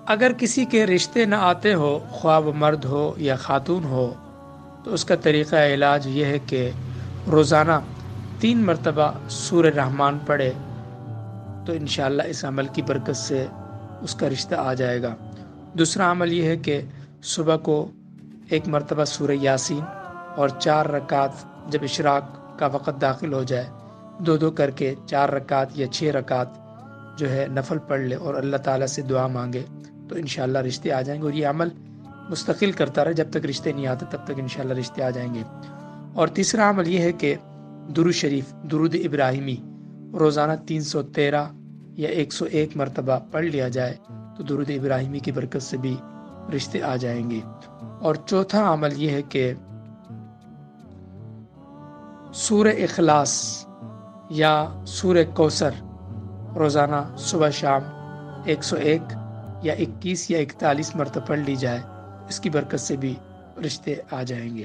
اگر کسی کے رشتے نہ آتے ہو، خواہ وہ مرد ہو یا خاتون ہو، تو اس کا طریقہ علاج یہ ہے کہ روزانہ 3 مرتبہ سورہ رحمان پڑھے تو انشاءاللہ اس عمل کی برکت سے اس کا رشتہ آ جائے گا۔ دوسرا عمل یہ ہے کہ صبح کو 1 مرتبہ سورہ یاسین اور 4 رکعت جب اشراق کا وقت داخل ہو جائے 2 کر کے 4 رکعت یا 6 رکعت جو ہے نفل پڑھ لے اور اللہ تعالیٰ سے دعا مانگے تو انشاءاللہ رشتے آ جائیں گے، اور یہ عمل مستقل کرتا رہے، جب تک رشتے نہیں آتے تب تک انشاءاللہ رشتے آ جائیں گے۔ اور تیسرا عمل یہ ہے کہ درود شریف، درود ابراہیمی روزانہ 313 یا 101 مرتبہ پڑھ لیا جائے تو درود ابراہیمی کی برکت سے بھی رشتے آ جائیں گے۔ اور چوتھا عمل یہ ہے کہ سورہ اخلاص یا سورہ کوثر روزانہ صبح شام 101 یا 21 یا 41 مرتبہ پڑھ لی جائے، اس کی برکت سے بھی رشتے آ جائیں گے۔